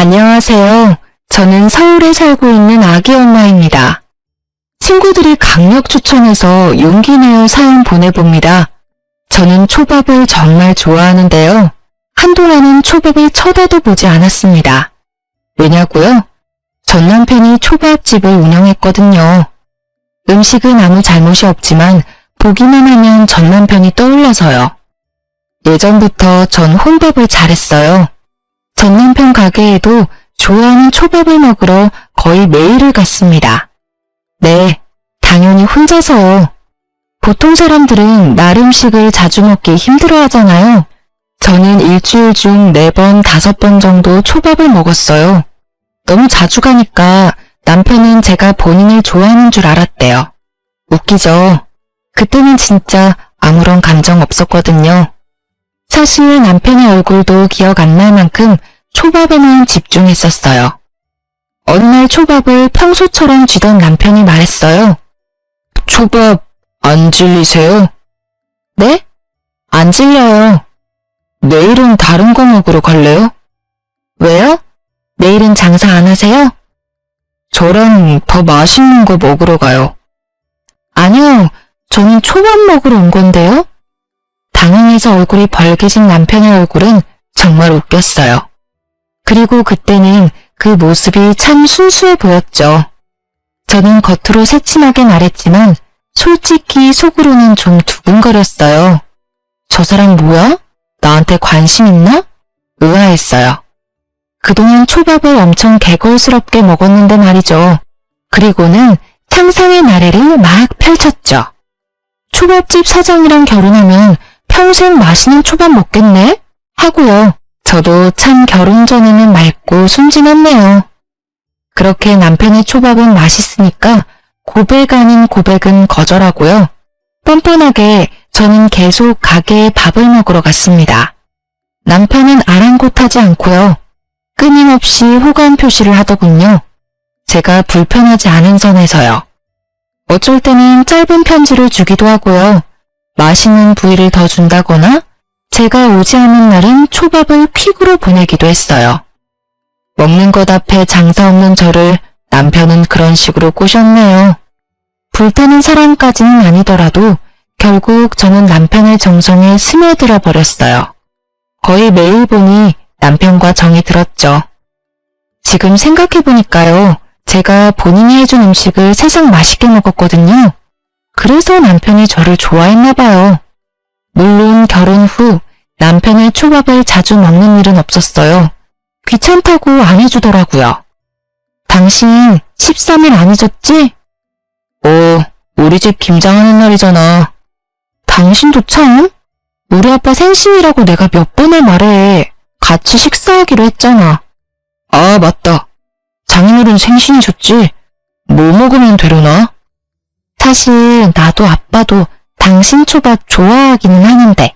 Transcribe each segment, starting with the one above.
안녕하세요. 저는 서울에 살고 있는 아기 엄마입니다. 친구들이 강력 추천해서 용기 내어 사연 보내봅니다. 저는 초밥을 정말 좋아하는데요. 한동안은 초밥을 쳐다도 보지 않았습니다. 왜냐고요? 전 남편이 초밥집을 운영했거든요. 음식은 아무 잘못이 없지만 보기만 하면 전 남편이 떠올라서요. 예전부터 전 혼밥을 잘했어요. 전 남편 가게에도 좋아하는 초밥을 먹으러 거의 매일을 갔습니다. 네, 당연히 혼자서. 보통 사람들은 날 음식을 자주 먹기 힘들어 하잖아요. 저는 일주일 중 4번, 5번 정도 초밥을 먹었어요. 너무 자주 가니까 남편은 제가 본인을 좋아하는 줄 알았대요. 웃기죠? 그때는 진짜 아무런 감정 없었거든요. 사실 남편의 얼굴도 기억 안 날 만큼 초밥에만 집중했었어요. 어느 날 초밥을 평소처럼 쥐던 남편이 말했어요. 초밥 안 질리세요? 네? 안 질려요. 내일은 다른 거 먹으러 갈래요? 왜요? 내일은 장사 안 하세요? 저랑 더 맛있는 거 먹으러 가요. 아니요, 저는 초밥 먹으러 온 건데요. 당황해서 얼굴이 벌개진 남편의 얼굴은 정말 웃겼어요. 그리고 그때는 그 모습이 참 순수해 보였죠. 저는 겉으로 새침하게 말했지만 솔직히 속으로는 좀 두근거렸어요. 저 사람 뭐야? 나한테 관심 있나? 의아했어요. 그동안 초밥을 엄청 개걸스럽게 먹었는데 말이죠. 그리고는 상상의 나래를 막 펼쳤죠. 초밥집 사장이랑 결혼하면 평생 맛있는 초밥 먹겠네? 하고요. 저도 참 결혼 전에는 맑고 순진했네요. 그렇게 남편의 초밥은 맛있으니까 고백 아닌 고백은 거절하고요. 뻔뻔하게 저는 계속 가게에 밥을 먹으러 갔습니다. 남편은 아랑곳하지 않고요. 끊임없이 호감 표시를 하더군요. 제가 불편하지 않은 선에서요. 어쩔 때는 짧은 편지를 주기도 하고요. 맛있는 부위를 더 준다거나 제가 오지 않은 날은 초밥을 퀵으로 보내기도 했어요. 먹는 것 앞에 장사 없는 저를 남편은 그런 식으로 꼬셨네요. 불타는 사랑까지는 아니더라도 결국 저는 남편의 정성에 스며들어 버렸어요. 거의 매일 보니 남편과 정이 들었죠. 지금 생각해보니까요. 제가 본인이 해준 음식을 세상 맛있게 먹었거든요. 그래서 남편이 저를 좋아했나 봐요. 물론 결혼 후 남편의 초밥을 자주 먹는 일은 없었어요. 귀찮다고 안 해주더라고요. 당신 13일 안 잊었지? 우리 집 김장하는 날이잖아. 당신도 참? 우리 아빠 생신이라고 내가 몇 번을 말해. 같이 식사하기로 했잖아. 아, 맞다. 장인어른 생신이셨지? 뭐 먹으면 되려나? 사실 나도 아빠도 당신 초밥 좋아하기는 하는데.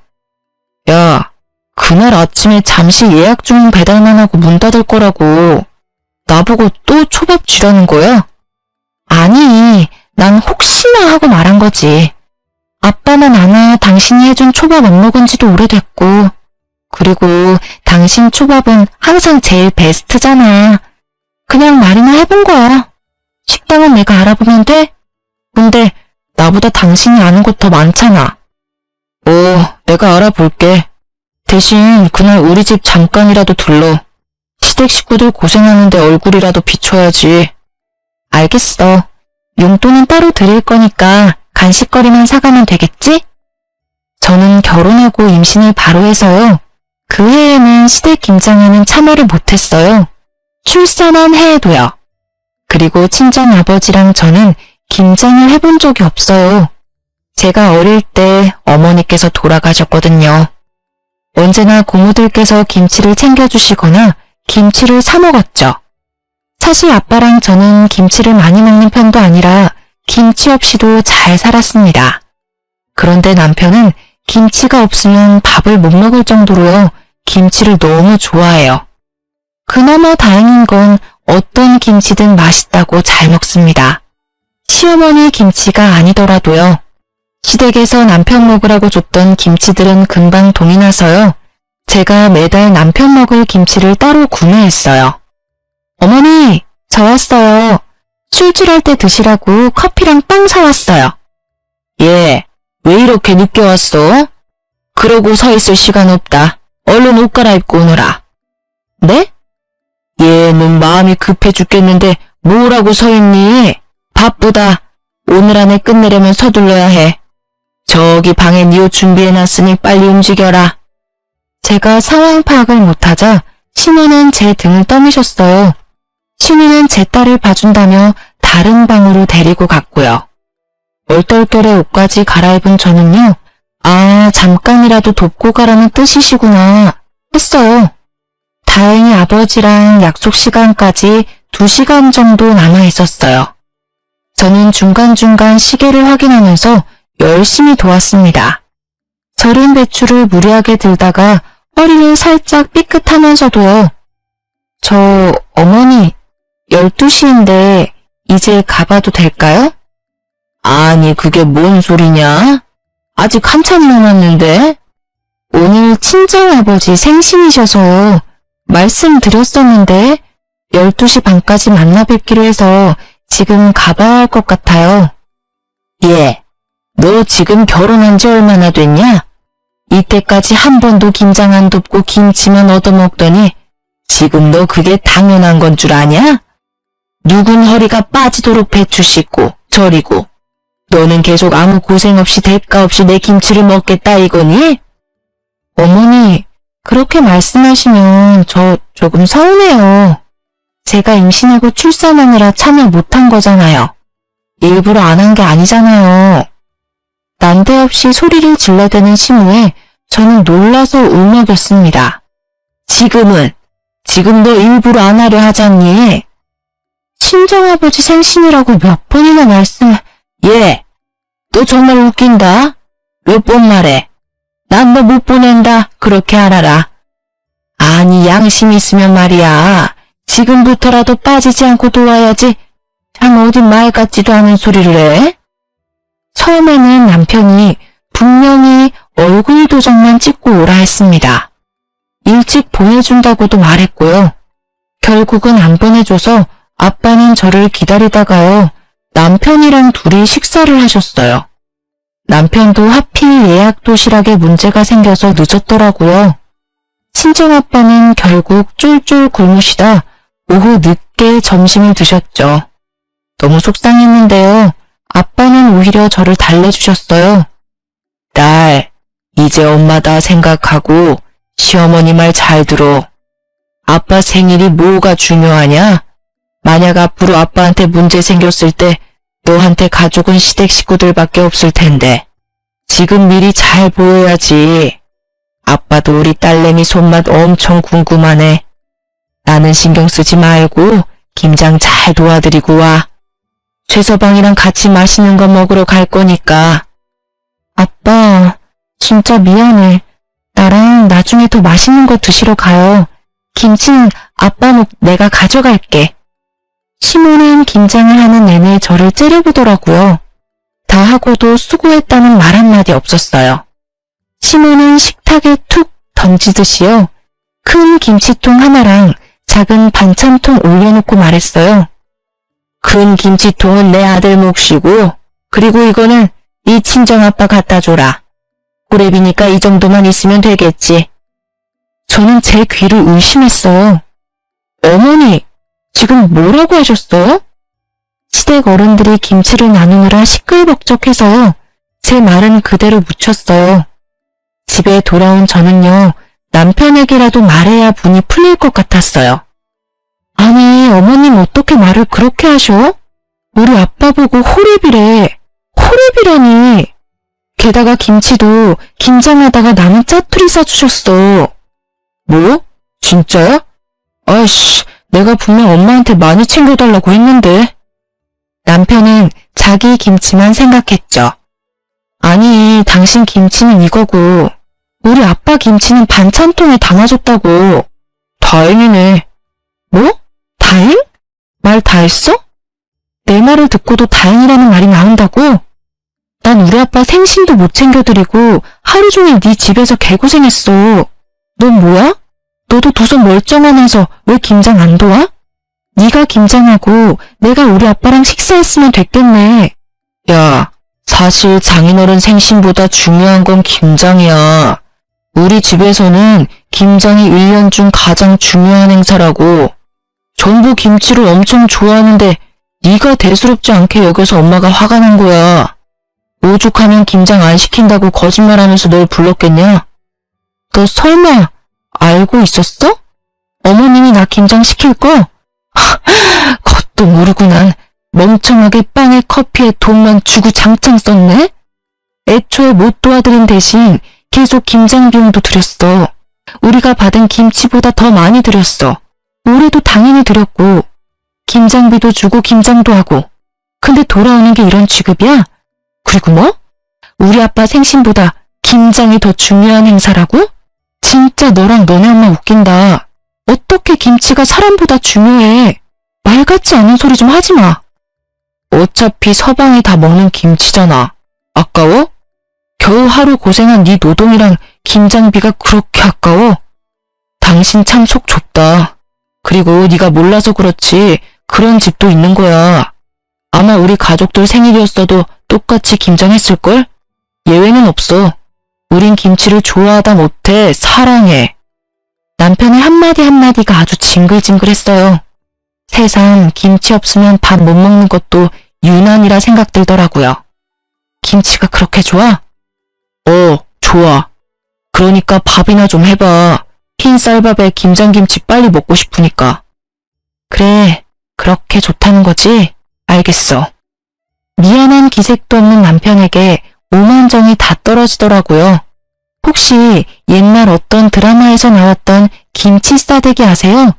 야, 그날 아침에 잠시 예약 주문 배달만 하고 문 닫을 거라고. 나보고 또 초밥 쥐라는 거야? 아니, 난 혹시나 하고 말한 거지. 아빠는 아나 당신이 해준 초밥 안 먹은 지도 오래됐고. 그리고 당신 초밥은 항상 제일 베스트잖아. 그냥 말이나 해본 거야. 식당은 내가 알아보면 돼? 근데 나보다 당신이 아는 곳 더 많잖아. 내가 알아볼게. 대신 그날 우리 집 잠깐이라도 들러. 시댁 식구들 고생하는데 얼굴이라도 비춰야지. 알겠어. 용돈은 따로 드릴 거니까 간식거리만 사가면 되겠지? 저는 결혼하고 임신을 바로 해서요. 그 해에는 시댁 김장에는 참여를 못했어요. 출산한 해에도요. 그리고 친정아버지랑 저는 김장을 해본 적이 없어요. 제가 어릴 때 어머니께서 돌아가셨거든요. 언제나 고모들께서 김치를 챙겨주시거나 김치를 사 먹었죠. 사실 아빠랑 저는 김치를 많이 먹는 편도 아니라 김치 없이도 잘 살았습니다. 그런데 남편은 김치가 없으면 밥을 못 먹을 정도로요. 김치를 너무 좋아해요. 그나마 다행인 건 어떤 김치든 맛있다고 잘 먹습니다. 시어머니 김치가 아니더라도요. 시댁에서 남편 먹으라고 줬던 김치들은 금방 동이 나서요. 제가 매달 남편 먹을 김치를 따로 구매했어요. 어머니, 저 왔어요. 술줄할 때 드시라고 커피랑 빵 사왔어요. 예, 왜 이렇게 늦게 왔어? 그러고 서 있을 시간 없다. 얼른 옷 갈아입고 오너라. 네? 얘는 마음이 급해 죽겠는데 뭐라고 서 있니? 바쁘다. 오늘 안에 끝내려면 서둘러야 해. 저기 방에 네 옷 준비해놨으니 빨리 움직여라. 제가 상황 파악을 못하자 신우는 제 등을 떠미셨어요. 신우는 제 딸을 봐준다며 다른 방으로 데리고 갔고요. 얼떨결에 옷까지 갈아입은 저는요. 아, 잠깐이라도 돕고 가라는 뜻이시구나 했어요. 다행히 아버지랑 약속 시간까지 2시간 정도 남아 있었어요. 저는 중간중간 시계를 확인하면서 열심히 도왔습니다. 절인 배추를 무리하게 들다가 허리를 살짝 삐끗하면서도요. 저 어머니 12시인데 이제 가봐도 될까요? 아니 그게 뭔 소리냐? 아직 한참 남았는데? 오늘 친정아버지 생신이셔서 말씀드렸었는데 12시 반까지 만나 뵙기로 해서 지금 가봐야 할 것 같아요. 예, 너 지금 결혼한 지 얼마나 됐냐? 이때까지 한 번도 김장 안 돕고 김치만 얻어먹더니 지금 너 그게 당연한 건 줄 아냐? 누군 허리가 빠지도록 배추 씻고 절이고 너는 계속 아무 고생 없이 대가 없이 내 김치를 먹겠다 이거니? 어머니, 그렇게 말씀하시면 저 조금 서운해요. 제가 임신하고 출산하느라 참여 못한 거잖아요. 일부러 안 한 게 아니잖아요. 난데없이 소리를 질러대는 시무에 저는 놀라서 울먹였습니다. 지금 너 일부러 안 하려 하잖니? 친정아버지 생신이라고 몇 번이나 말씀을... 예, 너 정말 웃긴다. 몇 번 말해. 난 너 못 보낸다. 그렇게 알아라. 아니 양심 있으면 말이야. 지금부터라도 빠지지 않고 도와야지. 참 어디 말 같지도 않은 소리를 해? 처음에는 남편이 분명히 얼굴 도장만 찍고 오라 했습니다. 일찍 보내준다고도 말했고요. 결국은 안 보내줘서 아빠는 저를 기다리다가요. 남편이랑 둘이 식사를 하셨어요. 남편도 하필 예약 도시락에 문제가 생겨서 늦었더라고요. 친정아빠는 결국 쫄쫄 굶으시다 오후 늦게 점심을 드셨죠. 너무 속상했는데요. 아빠는 오히려 저를 달래주셨어요. 딸, 이제 엄마다 생각하고 시어머니 말 잘 들어. 아빠 생일이 뭐가 중요하냐? 만약 앞으로 아빠한테 문제 생겼을 때 너한테 가족은 시댁 식구들밖에 없을 텐데 지금 미리 잘 보여야지. 아빠도 우리 딸내미 손맛 엄청 궁금하네. 나는 신경 쓰지 말고 김장 잘 도와드리고 와. 최서방이랑 같이 맛있는 거 먹으러 갈 거니까. 아빠, 진짜 미안해. 나랑 나중에 더 맛있는 거 드시러 가요. 김치는 아빠 목 내가 가져갈게. 시모는 김장을 하는 내내 저를 째려보더라고요. 다 하고도 수고했다는 말 한마디 없었어요. 시모는 식탁에 툭 던지듯이요. 큰 김치통 하나랑 작은 반찬통 올려놓고 말했어요. 큰 김치통은 내 아들 몫이고 그리고 이거는 네 친정아빠 갖다 줘라. 꼬레비니까 이 정도만 있으면 되겠지. 저는 제 귀를 의심했어요. 어머니, 지금 뭐라고 하셨어요? 시댁 어른들이 김치를 나누느라 시끌벅적해서요. 제 말은 그대로 묻혔어요. 집에 돌아온 저는요. 남편에게라도 말해야 분이 풀릴 것 같았어요. 아니, 어머님 어떻게 말을 그렇게 하셔? 우리 아빠 보고 호랩이래. 호랩이라니. 게다가 김치도 김장하다가 남은 짜투리 싸주셨어. 뭐? 진짜야? 아이씨, 내가 분명 엄마한테 많이 챙겨달라고 했는데. 남편은 자기 김치만 생각했죠. 아니, 당신 김치는 이거고 우리 아빠 김치는 반찬통에 담아줬다고. 다행이네. 뭐? 다행? 말 다 했어? 내 말을 듣고도 다행이라는 말이 나온다고? 난 우리 아빠 생신도 못 챙겨드리고 하루 종일 네 집에서 개고생했어. 넌 뭐야? 너도 두 손 멀쩡하면서 왜 김장 안 도와? 네가 김장하고 내가 우리 아빠랑 식사했으면 됐겠네. 야, 사실 장인어른 생신보다 중요한 건 김장이야. 우리 집에서는 김장이 1년 중 가장 중요한 행사라고. 전부 김치를 엄청 좋아하는데 네가 대수롭지 않게 여겨서 엄마가 화가 난 거야. 오죽하면 김장 안 시킨다고 거짓말하면서 널 불렀겠냐? 너 설마 알고 있었어? 어머님이 나 김장 시킬 거? 그것도 모르고 난 멍청하게 빵에 커피에 돈만 주고 장창 썼네? 애초에 못 도와드린 대신 계속 김장 비용도 드렸어. 우리가 받은 김치보다 더 많이 드렸어. 올해도 당연히 드렸고 김장비도 주고 김장도 하고. 근데 돌아오는 게 이런 취급이야? 그리고 뭐? 우리 아빠 생신보다 김장이 더 중요한 행사라고? 진짜 너랑 너네 엄마 웃긴다. 어떻게 김치가 사람보다 중요해? 말 같지 않은 소리 좀 하지 마. 어차피 서방이 다 먹는 김치잖아. 아까워? 겨우 하루 고생한 네 노동이랑 김장비가 그렇게 아까워? 당신 참 속 좁다. 그리고 네가 몰라서 그렇지 그런 집도 있는 거야. 아마 우리 가족들 생일이었어도 똑같이 김장했을걸? 예외는 없어. 우린 김치를 좋아하다 못해 사랑해. 남편의 한마디 한마디가 아주 징글징글했어요. 세상 김치 없으면 밥 못 먹는 것도 유난이라 생각들더라고요. 김치가 그렇게 좋아? 좋아. 그러니까 밥이나 좀 해봐. 흰 쌀밥에 김장김치 빨리 먹고 싶으니까. 그래, 그렇게 좋다는 거지? 알겠어. 미안한 기색도 없는 남편에게 오만정이 다 떨어지더라고요. 혹시 옛날 어떤 드라마에서 나왔던 김치 싸대기 아세요?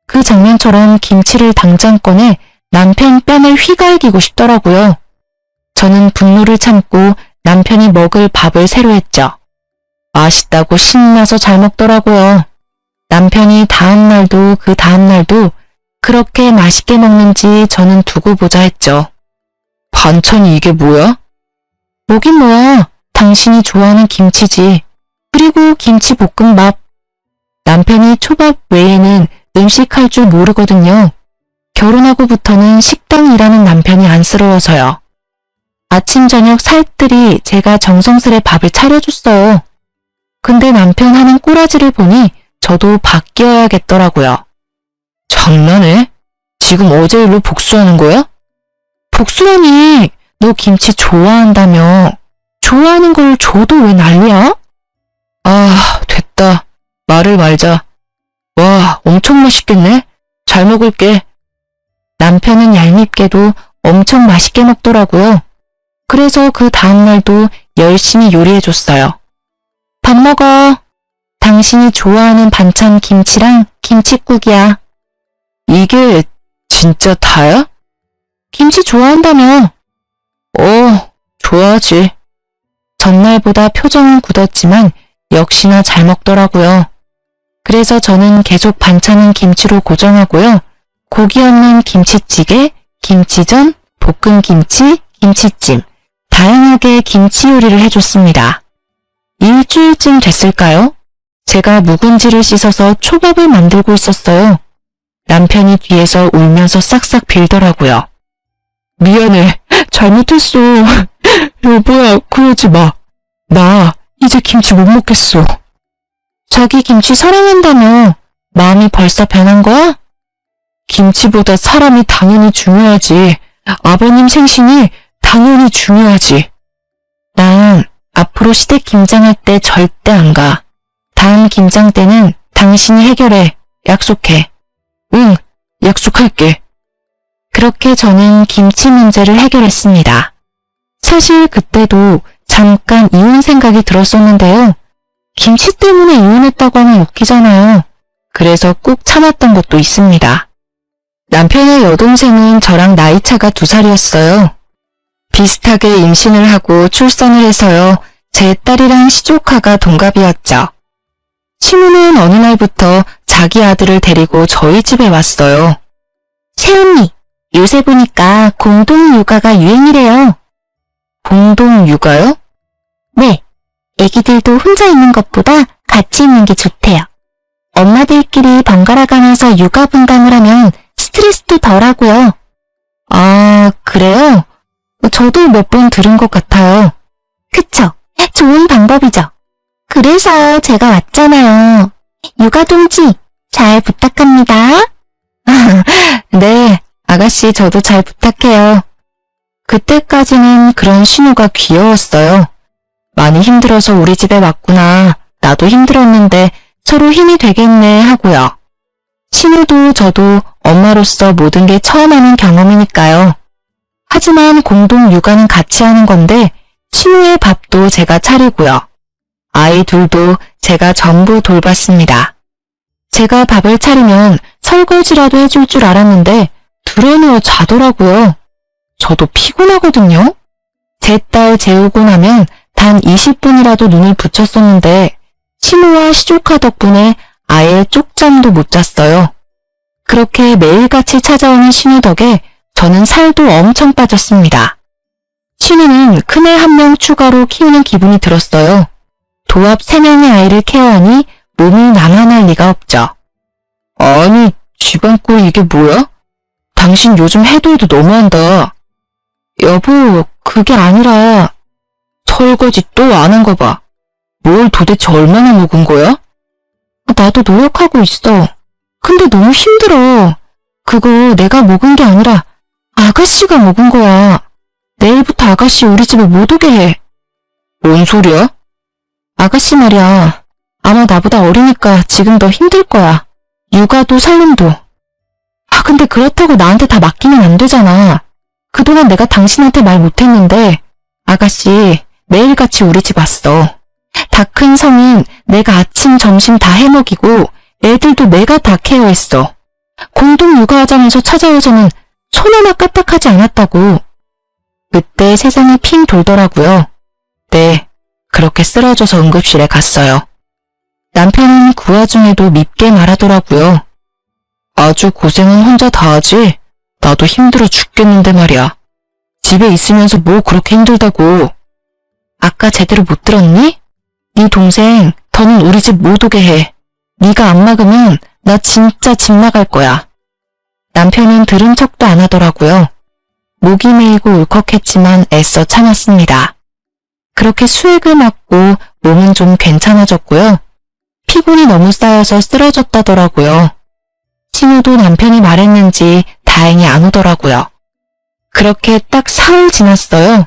그 장면처럼 김치를 당장 꺼내 남편 뺨을 휘갈기고 싶더라고요. 저는 분노를 참고 남편이 먹을 밥을 새로 했죠. 맛있다고 신나서 잘 먹더라고요. 남편이 다음날도 그 다음날도 그렇게 맛있게 먹는지 저는 두고 보자 했죠. 반찬이 이게 뭐야? 뭐긴 뭐야. 당신이 좋아하는 김치지. 그리고 김치볶음밥. 남편이 초밥 외에는 음식할 줄 모르거든요. 결혼하고부터는 식당 일하는 남편이 안쓰러워서요. 아침 저녁 살뜰히 제가 정성스레 밥을 차려줬어요. 근데 남편 하는 꼬라지를 보니 저도 바뀌어야겠더라고요. 장난해? 지금 어제 일로 복수하는 거야? 복수라니, 너 김치 좋아한다며. 좋아하는 걸 줘도 왜 난리야? 아, 됐다. 말을 말자. 와, 엄청 맛있겠네. 잘 먹을게. 남편은 얄밉게도 엄청 맛있게 먹더라고요. 그래서 그 다음날도 열심히 요리해줬어요. 밥 먹어. 당신이 좋아하는 반찬 김치랑 김칫국이야. 이게 진짜 다야? 김치 좋아한다며. 좋아하지. 전날보다 표정은 굳었지만 역시나 잘 먹더라고요. 그래서 저는 계속 반찬은 김치로 고정하고요. 고기 없는 김치찌개, 김치전, 볶음김치, 김치찜, 다양하게 김치 요리를 해줬습니다. 일주일쯤 됐을까요? 제가 묵은지를 씻어서 초밥을 만들고 있었어요. 남편이 뒤에서 울면서 싹싹 빌더라고요. 미안해. 잘못했어. 여보야, 그러지 마. 나 이제 김치 못 먹겠어. 자기 김치 사랑한다며 마음이 벌써 변한 거야? 김치보다 사람이 당연히 중요하지. 아버님 생신이 당연히 중요하지. 난 앞으로 시댁 김장할 때 절대 안 가. 다음 김장 때는 당신이 해결해. 약속해. 응, 약속할게. 그렇게 저는 김치 문제를 해결했습니다. 사실 그때도 잠깐 이혼 생각이 들었었는데요. 김치 때문에 이혼했다고 하면 웃기잖아요. 그래서 꾹 참았던 것도 있습니다. 남편의 여동생은 저랑 나이차가 2살이었어요. 비슷하게 임신을 하고 출산을 해서요. 제 딸이랑 시조카가 동갑이었죠. 시무는 어느 날부터 자기 아들을 데리고 저희 집에 왔어요. 새언니, 요새 보니까 공동육아가 유행이래요. 공동육아요? 네, 애기들도 혼자 있는 것보다 같이 있는 게 좋대요. 엄마들끼리 번갈아 가면서 육아 분담을 하면 스트레스도 덜하고요. 아, 그래요? 저도 몇 번 들은 것 같아요. 그쵸? 좋은 방법이죠. 그래서 제가 왔잖아요. 육아동지, 잘 부탁합니다. 네, 아가씨 저도 잘 부탁해요. 그때까지는 그런 신우가 귀여웠어요. 많이 힘들어서 우리 집에 왔구나. 나도 힘들었는데 서로 힘이 되겠네 하고요. 신우도 저도 엄마로서 모든 게 처음 하는 경험이니까요. 하지만 공동 육아는 같이 하는 건데 신우의 밥도 제가 차리고요. 아이 둘도 제가 전부 돌봤습니다. 제가 밥을 차리면 설거지라도 해줄 줄 알았는데 드러누워 자더라고요. 저도 피곤하거든요. 제 딸 재우고 나면 단 20분이라도 눈을 붙였었는데 신우와 시조카 덕분에 아예 쪽잠도 못 잤어요. 그렇게 매일같이 찾아오는 신우 덕에 저는 살도 엄청 빠졌습니다. 신우는 큰애 한 명 추가로 키우는 기분이 들었어요. 도합 3명의 아이를 케어하니 몸이 나만할 리가 없죠. 아니, 집안꼴 이게 뭐야? 당신 요즘 해도 너무한다. 여보, 그게 아니라 설거지 또 안 한 거 봐. 뭘 도대체 얼마나 먹은 거야? 나도 노력하고 있어. 근데 너무 힘들어. 그거 내가 먹은 게 아니라 아가씨가 먹은 거야. 내일부터 아가씨 우리 집에 못 오게 해. 뭔 소리야? 아가씨 말이야. 아마 나보다 어리니까 지금 더 힘들 거야. 육아도 살림도. 근데 그렇다고 나한테 다 맡기면 안 되잖아. 그동안 내가 당신한테 말 못했는데 아가씨 매일같이 우리 집 왔어. 다 큰 성인 내가 아침 점심 다 해먹이고 애들도 내가 다 케어했어. 공동 육아하자면서 찾아와서는 손 하나 까딱하지 않았다고. 그때 세상이 핑 돌더라고요. 네, 그렇게 쓰러져서 응급실에 갔어요. 남편은 그 와중에도 밉게 말하더라고요. 아주 고생은 혼자 다 하지. 나도 힘들어 죽겠는데 말이야. 집에 있으면서 뭐 그렇게 힘들다고. 아까 제대로 못 들었니? 네 동생 더는 우리 집 못 오게 해. 네가 안 막으면 나 진짜 집 나갈 거야. 남편은 들은 척도 안 하더라고요. 목이 메이고 울컥했지만 애써 참았습니다. 그렇게 수액을 맞고 몸은 좀 괜찮아졌고요. 피곤이 너무 쌓여서 쓰러졌다더라고요. 신우도 남편이 말했는지 다행히 안 오더라고요. 그렇게 딱 사흘 지났어요.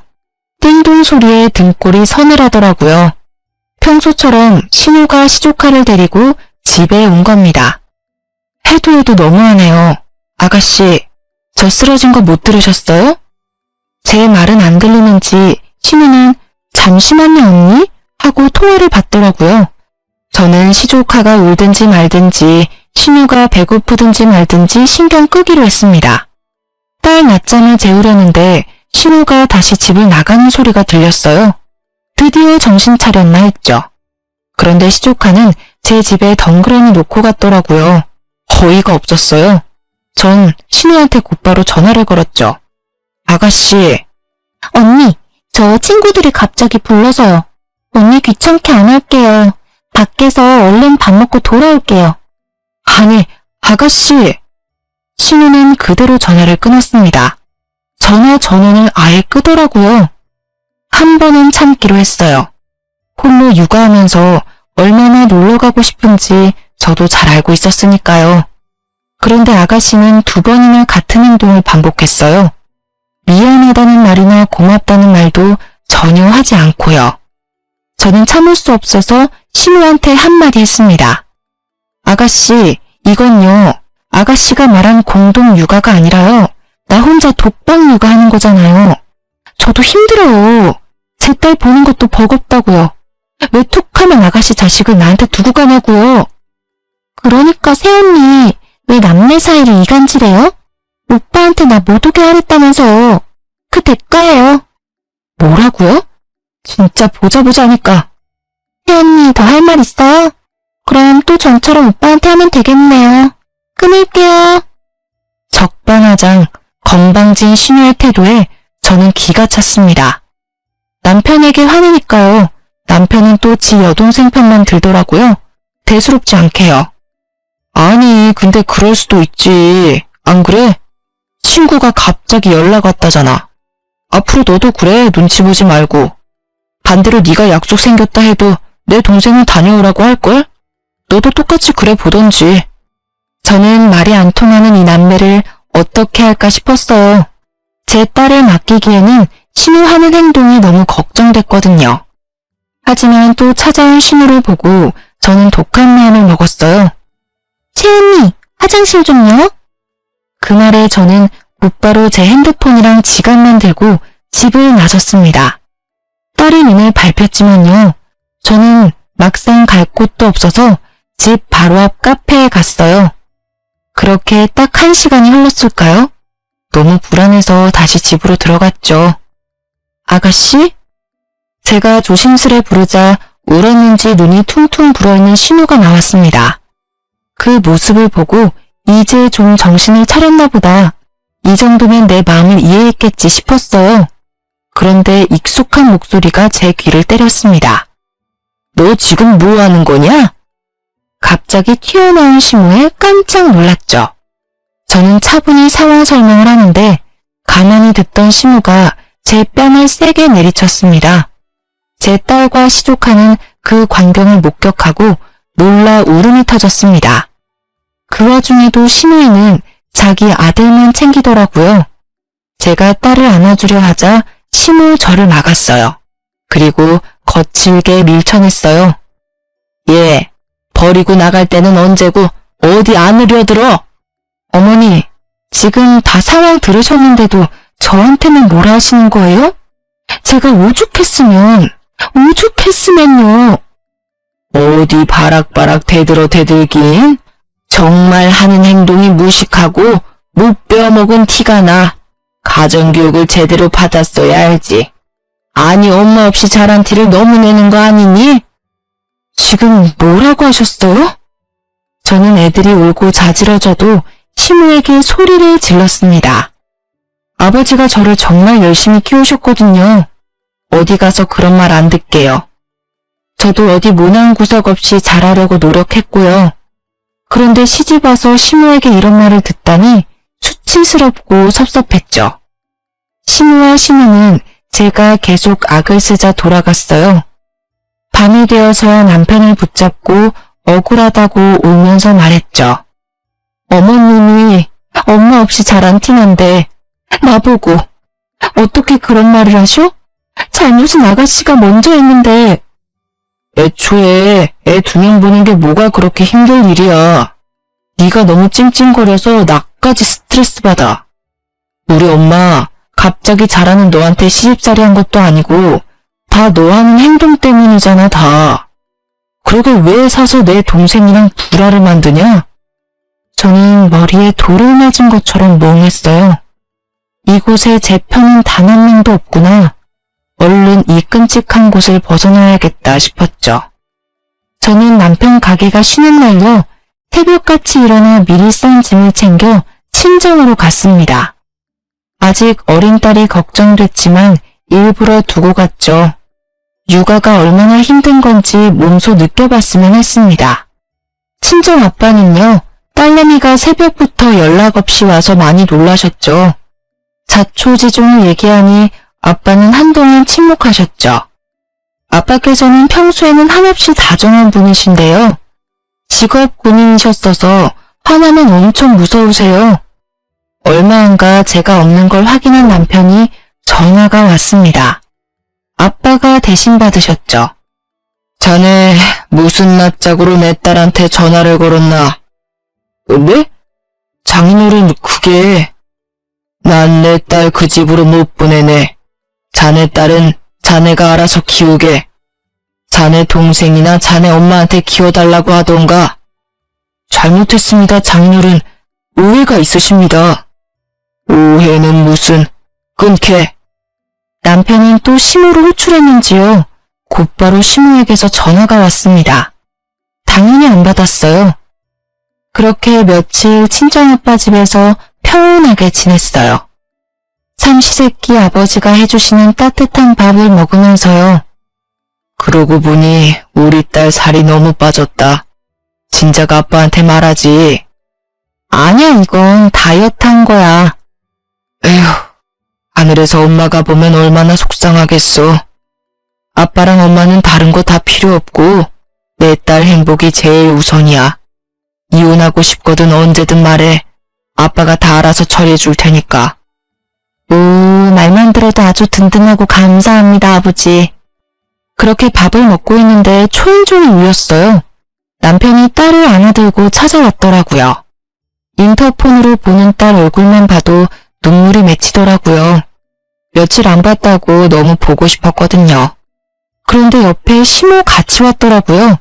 띵동 소리에 등골이 서늘하더라고요. 평소처럼 신우가 시조카를 데리고 집에 온 겁니다. 해도 너무하네요. 아가씨, 저 쓰러진 거 못 들으셨어요? 제 말은 안 들리는지 신우는 잠시만요 언니? 하고 통화를 받더라고요. 저는 시조카가 울든지 말든지 신우가 배고프든지 말든지 신경 끄기로 했습니다. 딸 낮잠을 재우려는데 신우가 다시 집을 나가는 소리가 들렸어요. 드디어 정신 차렸나 했죠. 그런데 시조카는 제 집에 덩그러니 놓고 갔더라고요. 어이가 없었어요. 전 신우한테 곧바로 전화를 걸었죠. 아가씨. 언니, 저 친구들이 갑자기 불러서요. 언니 귀찮게 안 할게요. 밖에서 얼른 밥 먹고 돌아올게요. 아니, 아가씨. 신우는 그대로 전화를 끊었습니다. 전화 전원을 아예 끄더라고요. 한 번은 참기로 했어요. 홀로 육아하면서 얼마나 놀러가고 싶은지 저도 잘 알고 있었으니까요. 그런데 아가씨는 2번이나 같은 행동을 반복했어요. 미안하다는 말이나 고맙다는 말도 전혀 하지 않고요. 저는 참을 수 없어서 신우한테 한마디 했습니다. 아가씨, 이건요. 아가씨가 말한 공동 육아가 아니라요. 나 혼자 독방 육아하는 거잖아요. 저도 힘들어요. 제 딸 보는 것도 버겁다고요. 왜 툭하면 아가씨 자식을 나한테 두고 가냐고요. 그러니까 새언니, 왜 남매 사이를 이간질해요? 오빠한테 나 못 오게 하랬다면서요. 그 대가예요. 뭐라고요? 진짜 보자 하니까. 새언니 더 할 말 있어요? 그럼 또 전처럼 오빠한테 하면 되겠네요. 끊을게요. 적반하장, 건방진 신우의 태도에 저는 기가 찼습니다. 남편에게 화내니까요. 남편은 또 지 여동생 편만 들더라고요. 대수롭지 않게요. 아니, 근데 그럴 수도 있지. 안 그래? 친구가 갑자기 연락 왔다잖아. 앞으로 너도 그래, 눈치 보지 말고. 반대로 네가 약속 생겼다 해도 내 동생은 다녀오라고 할걸? 너도 똑같이 그래 보던지. 저는 말이 안 통하는 이 남매를 어떻게 할까 싶었어요. 제 딸을 맡기기에는 신우하는 행동이 너무 걱정됐거든요. 하지만 또 찾아온 신우를 보고 저는 독한 마음을 먹었어요. 채은이, 화장실 좀요. 그 말에 저는 곧바로 제 핸드폰이랑 지갑만 들고 집을 나섰습니다. 딸이 눈을 밟혔지만요. 저는 막상 갈 곳도 없어서 집 바로 앞 카페에 갔어요. 그렇게 딱 1시간이 흘렀을까요? 너무 불안해서 다시 집으로 들어갔죠. 아가씨? 제가 조심스레 부르자 울었는지 눈이 퉁퉁 불어있는 신우가 나왔습니다. 그 모습을 보고 이제 좀 정신을 차렸나 보다. 이 정도면 내 마음을 이해했겠지 싶었어요. 그런데 익숙한 목소리가 제 귀를 때렸습니다. 너 지금 뭐 하는 거냐? 갑자기 튀어나온 신우에 깜짝 놀랐죠. 저는 차분히 상황 설명을 하는데 가만히 듣던 신우가 제 뺨을 세게 내리쳤습니다. 제 딸과 시족하는 그 광경을 목격하고 놀라 울음이 터졌습니다. 그 와중에도 신우이는 자기 아들만 챙기더라고요. 제가 딸을 안아주려 하자 신우 저를 막았어요. 그리고 거칠게 밀쳐냈어요. 얘, 버리고 나갈 때는 언제고 어디 안으려 들어? 어머니, 지금 다 상황 들으셨는데도 저한테는 뭐라 하시는 거예요? 제가 오죽했으면요. 어디 바락바락 대들긴? 정말 하는 행동이 무식하고 못 배워먹은 티가 나. 가정교육을 제대로 받았어야 알지. 아니 엄마 없이 자란 티를 너무 내는 거 아니니? 지금 뭐라고 하셨어요? 저는 애들이 울고 자지러져도 신우에게 소리를 질렀습니다. 아버지가 저를 정말 열심히 키우셨거든요. 어디 가서 그런 말 안 듣게요. 저도 어디 모난 구석 없이 잘하려고 노력했고요. 그런데 시집와서 신우에게 이런 말을 듣다니 수치스럽고 섭섭했죠. 신우와 신우는 제가 계속 악을 쓰자 돌아갔어요. 밤이 되어서야 남편을 붙잡고 억울하다고 울면서 말했죠. 어머님이 엄마 없이 자란 티난데 나보고 어떻게 그런 말을 하셔? 잘못은 아가씨가 먼저 했는데. 애초에 애 2명 보는 게 뭐가 그렇게 힘들 일이야. 네가 너무 찡찡거려서 나까지 스트레스 받아. 우리 엄마 갑자기 잘하는 너한테 시집살이 한 것도 아니고 다 너 하는 행동 때문이잖아 다. 그러게 왜 사서 내 동생이랑 불화를 만드냐? 저는 머리에 돌을 맞은 것처럼 멍했어요. 이곳에 제 편은 단 한 명도 없구나. 얼른 이 끔찍한 곳을 벗어나야겠다 싶었죠. 저는 남편 가게가 쉬는 날요. 새벽같이 일어나 미리 싼 짐을 챙겨 친정으로 갔습니다. 아직 어린 딸이 걱정됐지만 일부러 두고 갔죠. 육아가 얼마나 힘든 건지 몸소 느껴봤으면 했습니다. 친정 아빠는요. 딸내미가 새벽부터 연락 없이 와서 많이 놀라셨죠. 자초지종을 얘기하니 아빠는 한동안 침묵하셨죠. 아빠께서는 평소에는 한없이 다정한 분이신데요. 직업 군인이셨어서 화나면 엄청 무서우세요. 얼마 안가 제가 없는 걸 확인한 남편이 전화가 왔습니다. 아빠가 대신 받으셨죠. 자네 무슨 낯짝으로 내 딸한테 전화를 걸었나? 네? 장인어른 그게... 난 내 딸 그 집으로 못 보내네. 자네 딸은 자네가 알아서 키우게. 자네 동생이나 자네 엄마한테 키워달라고 하던가. 잘못했습니다, 장인어른. 오해가 있으십니다. 오해는 무슨... 끊게. 남편은 또 신우를 호출했는지요. 곧바로 신우에게서 전화가 왔습니다. 당연히 안 받았어요. 그렇게 며칠 친정아빠 집에서 평온하게 지냈어요. 삼시세끼 아버지가 해주시는 따뜻한 밥을 먹으면서요. 그러고 보니 우리 딸 살이 너무 빠졌다. 진작 아빠한테 말하지. 아니야, 이건 다이어트 한 거야. 에휴, 하늘에서 엄마가 보면 얼마나 속상하겠어. 아빠랑 엄마는 다른 거 다 필요 없고 내 딸 행복이 제일 우선이야. 이혼하고 싶거든 언제든 말해. 아빠가 다 알아서 처리해 줄 테니까. 오, 말만 들어도 아주 든든하고 감사합니다, 아버지. 그렇게 밥을 먹고 있는데 초인종이 울렸어요. 남편이 딸을 안아들고 찾아왔더라고요. 인터폰으로 보는 딸 얼굴만 봐도 눈물이 맺히더라고요. 며칠 안 봤다고 너무 보고 싶었거든요. 그런데 옆에 시모 같이 왔더라고요.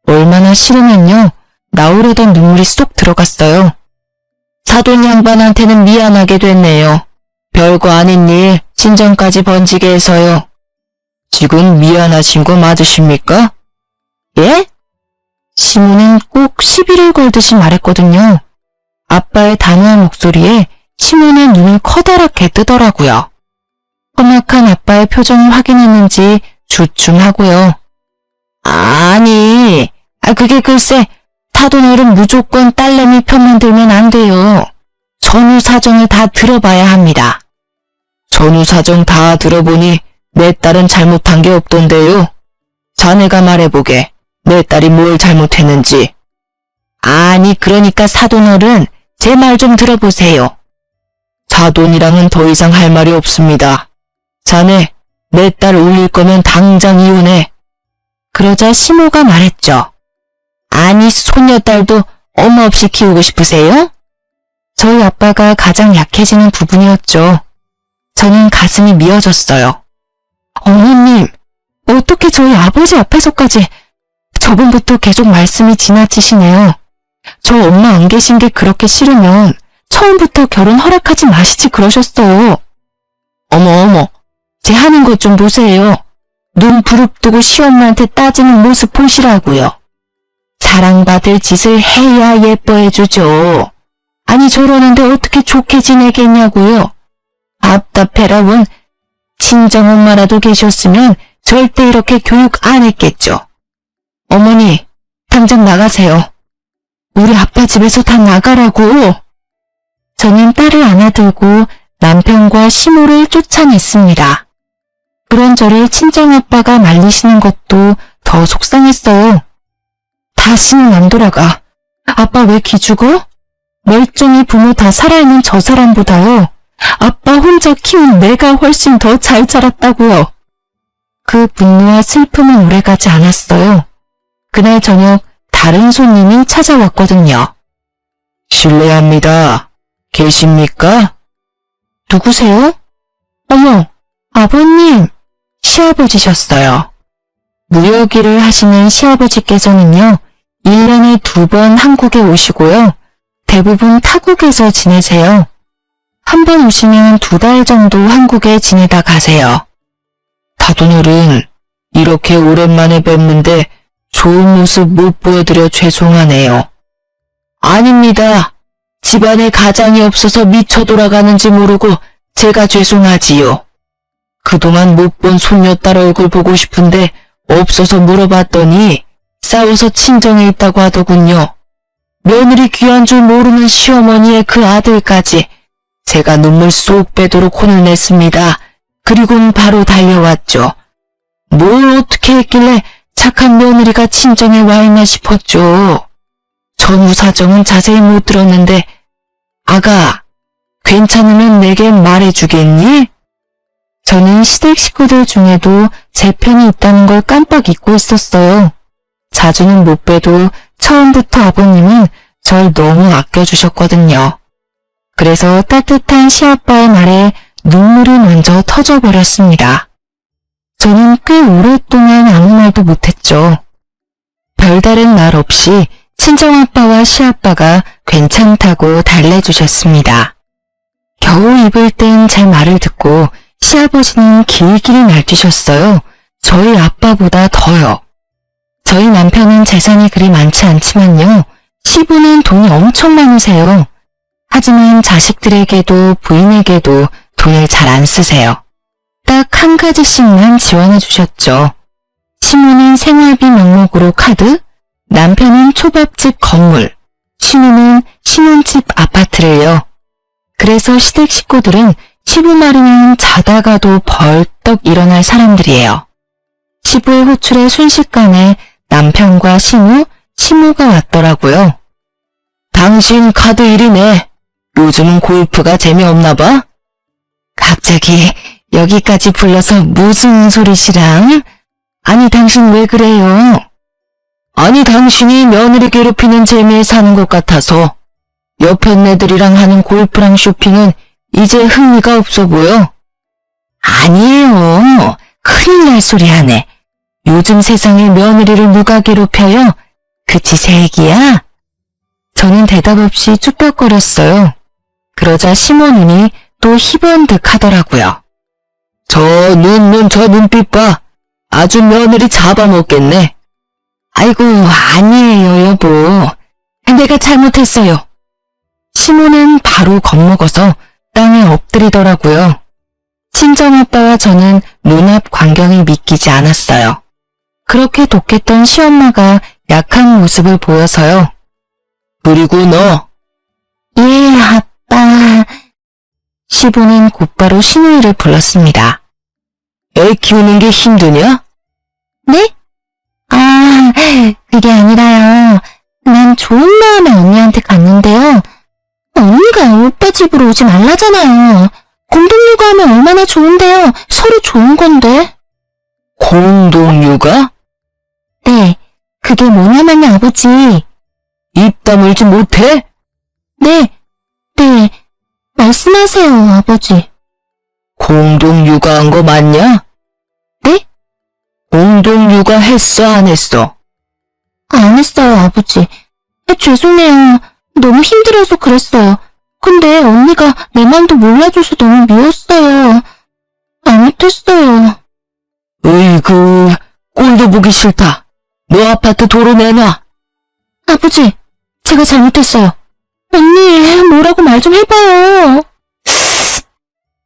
얼마나 싫으면요. 나오려던 눈물이 쏙 들어갔어요. 사돈 양반한테는 미안하게 됐네요. 별거 아닌 일 친정까지 번지게 해서요. 지금 미안하신 거 맞으십니까? 예? 시모는 꼭 시비를 걸듯이 말했거든요. 아빠의 단호한 목소리에 시모는 눈을 커다랗게 뜨더라고요. 험악한 아빠의 표정을 확인했는지 주춤하고요. 아니, 그게 글쎄 사돈어른 무조건 딸내미 편만 들면 안 돼요. 전후 사정을 다 들어봐야 합니다. 전후 사정 다 들어보니 내 딸은 잘못한 게 없던데요. 자네가 말해보게. 내 딸이 뭘 잘못했는지. 아니, 그러니까 사돈어른 제 말 좀 들어보세요. 사돈이랑은 더 이상 할 말이 없습니다. 자네, 내 딸 울릴 거면 당장 이혼해. 그러자 시모가 말했죠. 아니, 손녀딸도 엄마 없이 키우고 싶으세요? 저희 아빠가 가장 약해지는 부분이었죠. 저는 가슴이 미어졌어요. 어머님, 어떻게 저희 아버지 앞에서까지 저번부터 계속 말씀이 지나치시네요. 저 엄마 안 계신 게 그렇게 싫으면 처음부터 결혼 허락하지 마시지 그러셨어요. 어머, 제 하는 것 좀 보세요. 눈 부릅뜨고 시엄마한테 따지는 모습 보시라고요. 사랑받을 짓을 해야 예뻐해주죠. 아니 저러는데 어떻게 좋게 지내겠냐고요. 답답해라 원. 친정엄마라도 계셨으면 절대 이렇게 교육 안 했겠죠. 어머니, 당장 나가세요. 우리 아빠 집에서 다 나가라고. 저는 딸을 안아들고 남편과 시모를 쫓아냈습니다. 그런 저를 친정아빠가 말리시는 것도 더 속상했어요. 다시는 안 돌아가. 아빠 왜 기죽어? 멀쩡히 부모 다 살아있는 저 사람보다요. 아빠 혼자 키운 내가 훨씬 더 잘 자랐다고요. 그 분노와 슬픔은 오래가지 않았어요. 그날 저녁 다른 손님이 찾아왔거든요. 실례합니다. 계십니까? 누구세요? 어머, 아버님, 시아버지셨어요. 무역 일을 하시는 시아버지께서는요, 1년에 2번 한국에 오시고요. 대부분 타국에서 지내세요. 한 번 오시면 2달 정도 한국에 지내다 가세요. 사돈어른, 이렇게 오랜만에 뵙는데 좋은 모습 못 보여드려 죄송하네요. 아닙니다. 집안에 가장이 없어서 미쳐 돌아가는지 모르고 제가 죄송하지요. 그동안 못 본 손녀딸 얼굴 보고 싶은데 없어서 물어봤더니 싸워서 친정에 있다고 하더군요. 며느리 귀한 줄 모르는 시어머니의 그 아들까지 제가 눈물 쏙 빼도록 혼을 냈습니다. 그리고는 바로 달려왔죠. 뭘 어떻게 했길래 착한 며느리가 친정에 와 있나 싶었죠. 전후 사정은 자세히 못 들었는데 아가, 괜찮으면 내게 말해주겠니? 저는 시댁 식구들 중에도 제 편이 있다는 걸 깜빡 잊고 있었어요. 자주는 못 봬도 처음부터 아버님은 절 너무 아껴주셨거든요. 그래서 따뜻한 시아빠의 말에 눈물이 먼저 터져버렸습니다. 저는 꽤 오랫동안 아무 말도 못했죠. 별다른 말 없이 친정아빠와 시아빠가 괜찮다고 달래주셨습니다. 겨우 입을 땐 제 말을 듣고 시아버지는 길길이 날뛰셨어요. 저희 아빠보다 더요. 저희 남편은 재산이 그리 많지 않지만요. 시부는 돈이 엄청 많으세요. 하지만 자식들에게도 부인에게도 돈을 잘 안 쓰세요. 딱 한 가지씩만 지원해 주셨죠. 시모는 생활비 명목으로 카드, 남편은 초밥집 건물, 신우는 신혼집 아파트를요. 그래서 시댁 식구들은 시부 말이면 자다가도 벌떡 일어날 사람들이에요. 시부의 호출에 순식간에 남편과 신우, 시모가 왔더라고요. 당신 카드 일이네. 요즘은 골프가 재미없나 봐? 갑자기 여기까지 불러서 무슨 소리시랑? 아니 당신 왜 그래요? 아니 당신이 며느리 괴롭히는 재미에 사는 것 같아서 옆에 애들이랑 하는 골프랑 쇼핑은 이제 흥미가 없어 보여. 아니에요. 큰일 날 소리 하네. 요즘 세상에 며느리를 누가 괴롭혀요? 그치 새 얘기야? 저는 대답 없이 쭈뼛거렸어요. 그러자 시모 눈이 또 희번득 하더라고요. 저 눈빛 봐. 아주 며느리 잡아먹겠네. 아이고 아니에요 여보. 내가 잘못했어요. 시모는 바로 겁먹어서 땅에 엎드리더라고요. 친정아빠와 저는 눈앞 광경이 믿기지 않았어요. 그렇게 독했던 시엄마가 약한 모습을 보여서요. 그리고 너. 예, 아빠. 시부는 곧바로 신우이를 불렀습니다. 애 키우는 게 힘드냐? 네? 아, 그게 아니라요. 난 좋은 마음에 언니한테 갔는데요. 언니가 오빠 집으로 오지 말라잖아요. 공동육아하면 얼마나 좋은데요. 서로 좋은 건데. 공동육아? 네, 그게 뭐냐면요, 아버지. 입 다물지 못해? 네, 말씀하세요, 아버지. 공동육아한 거 맞냐? 네? 공동육아 했어, 안 했어? 안 했어요, 아버지. 죄송해요. 너무 힘들어서 그랬어요. 근데 언니가 내 맘도 몰라줘서 너무 미웠어요. 잘못했어요. 으이구, 꼴도 보기 싫다. 너 아파트 도로 내놔. 아버지, 제가 잘못했어요. 언니, 뭐라고 말 좀 해봐요.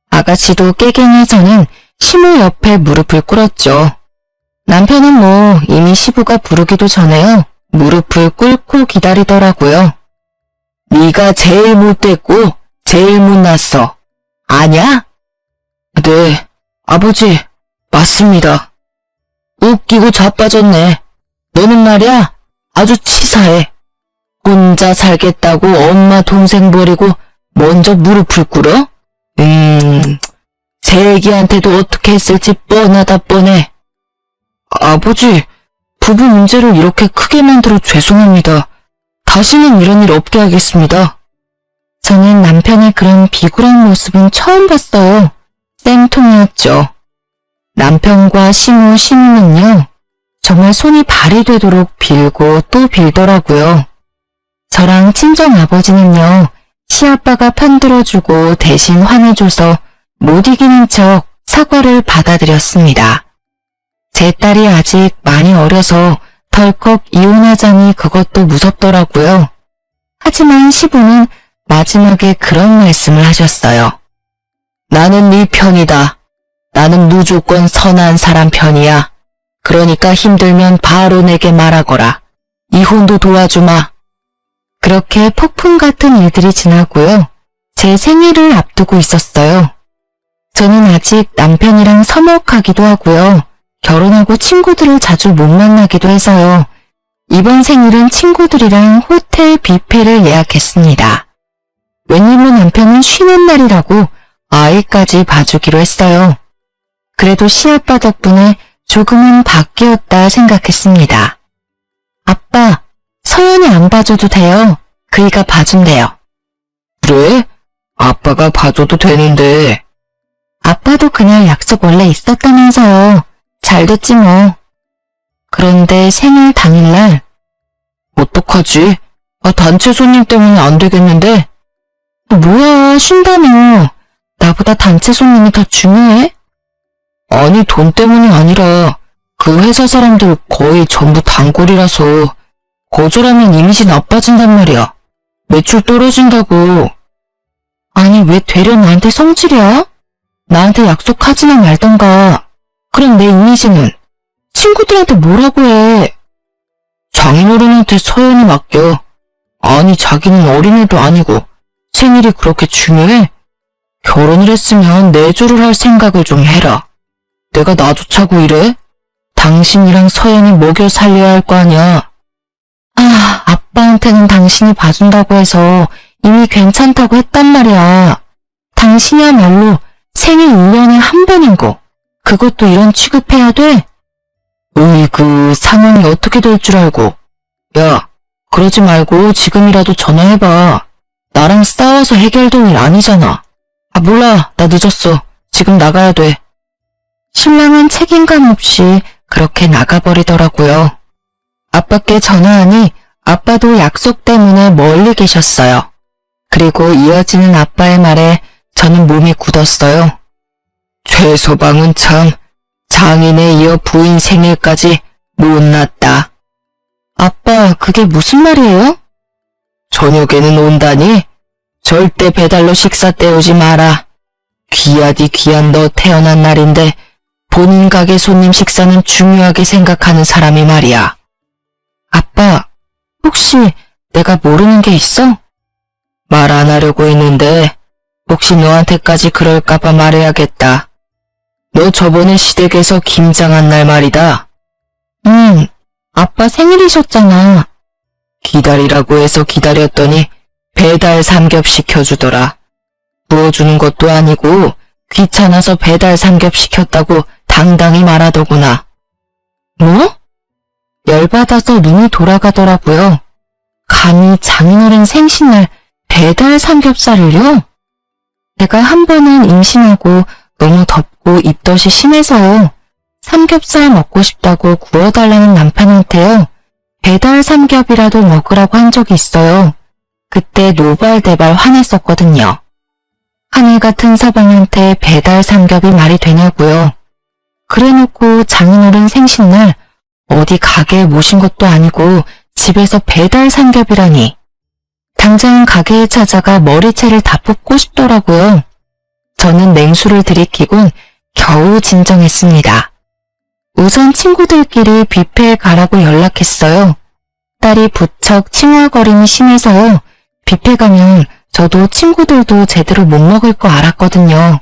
아가씨도 깨갱해 저는 시모 옆에 무릎을 꿇었죠. 남편은 뭐 이미 시부가 부르기도 전에요. 무릎을 꿇고 기다리더라고요. 네가 제일 못됐고 제일 못났어. 아냐? 네, 아버지, 맞습니다. 웃기고 자빠졌네. 너는 말이야, 아주 치사해. 혼자 살겠다고 엄마 동생 버리고 먼저 무릎을 꿇어? 제 애기한테도 어떻게 했을지 뻔하다 뻔해. 아버지, 부부 문제를 이렇게 크게 만들어 죄송합니다. 다시는 이런 일 없게 하겠습니다. 저는 남편의 그런 비굴한 모습은 처음 봤어요. 쌤통이었죠. 남편과 시모, 신우는요, 정말 손이 발이 되도록 빌고 또 빌더라고요. 저랑 친정아버지는요, 시아빠가 편들어주고 대신 화내줘서 못 이기는 척 사과를 받아들였습니다. 제 딸이 아직 많이 어려서 덜컥 이혼하자니 그것도 무섭더라고요. 하지만 시부는 마지막에 그런 말씀을 하셨어요. 나는 네 편이다. 나는 무조건 선한 사람 편이야. 그러니까 힘들면 바로 내게 말하거라. 이혼도 도와주마. 그렇게 폭풍 같은 일들이 지나고요. 제 생일을 앞두고 있었어요. 저는 아직 남편이랑 서먹하기도 하고요. 결혼하고 친구들을 자주 못 만나기도 해서요. 이번 생일은 친구들이랑 호텔 뷔페를 예약했습니다. 웬일로 남편은 쉬는 날이라고 아이까지 봐주기로 했어요. 그래도 시아빠 덕분에 조금은 바뀌었다 생각했습니다. 아빠, 서연이 안 봐줘도 돼요. 그이가 봐준대요. 그래? 아빠가 봐줘도 되는데. 아빠도 그날 약속 원래 있었다면서요. 잘 됐지 뭐. 그런데 생일 당일날 어떡하지? 단체 손님 때문에 안 되겠는데? 뭐야, 쉰다며. 나보다 단체 손님이 더 중요해? 아니, 돈 때문이 아니라 그 회사 사람들 거의 전부 단골이라서 거절하면 이미지 나빠진단 말이야. 매출 떨어진다고. 아니, 왜 되려 나한테 성질이야? 나한테 약속하지나 말던가. 그럼 내 이미지는? 친구들한테 뭐라고 해? 장인어른한테 서연이 맡겨. 아니, 자기는 어린애도 아니고 생일이 그렇게 중요해? 결혼을 했으면 내조를 할 생각을 좀 해라. 내가 나조차고 이래? 당신이랑 서연이 먹여 살려야 할 거 아니야. 아, 아빠한테는 당신이 봐준다고 해서 이미 괜찮다고 했단 말이야. 당신이야말로 생일 1년에 한 번인 거. 그것도 이런 취급해야 돼? 으이그, 상황이 어떻게 될 줄 알고. 야, 그러지 말고 지금이라도 전화해봐. 나랑 싸워서 해결될 일 아니잖아. 아, 몰라. 나 늦었어. 지금 나가야 돼. 신랑은 책임감 없이 그렇게 나가버리더라고요. 아빠께 전화하니 아빠도 약속 때문에 멀리 계셨어요. 그리고 이어지는 아빠의 말에 저는 몸이 굳었어요. 최소방은 참 장인에 이어 부인 생일까지 못났다. 아빠, 그게 무슨 말이에요? 저녁에는 온다니? 절대 배달로 식사 때우지 마라. 귀하디 귀한 너 태어난 날인데 본인 가게 손님 식사는 중요하게 생각하는 사람이 말이야. 아빠, 혹시 내가 모르는 게 있어? 말 안 하려고 했는데 혹시 너한테까지 그럴까봐 말해야겠다. 너 저번에 시댁에서 김장한 날 말이다. 아빠 생일이셨잖아. 기다리라고 해서 기다렸더니 배달 삼겹 시켜주더라. 구워주는 것도 아니고 귀찮아서 배달 삼겹 시켰다고 당당히 말하더구나. 뭐? 열받아서 눈이 돌아가더라고요. 감히 장인어른 생신날 배달 삼겹살을요? 제가 한 번은 임신하고 너무 덥고 입덧이 심해서요. 삼겹살 먹고 싶다고 구워달라는 남편한테요. 배달 삼겹이라도 먹으라고 한 적이 있어요. 그때 노발대발 화냈었거든요. 하늘 같은 서방한테 배달 삼겹이 말이 되냐고요. 그래놓고 장인어른 생신날 어디 가게에 모신 것도 아니고 집에서 배달 삼겹이라니. 당장 가게에 찾아가 머리채를 다 뽑고 싶더라고요. 저는 냉수를 들이키곤 겨우 진정했습니다. 우선 친구들끼리 뷔페에 가라고 연락했어요. 딸이 부쩍 칭얼거림이 심해서요. 뷔페 가면 저도 친구들도 제대로 못 먹을 거 알았거든요.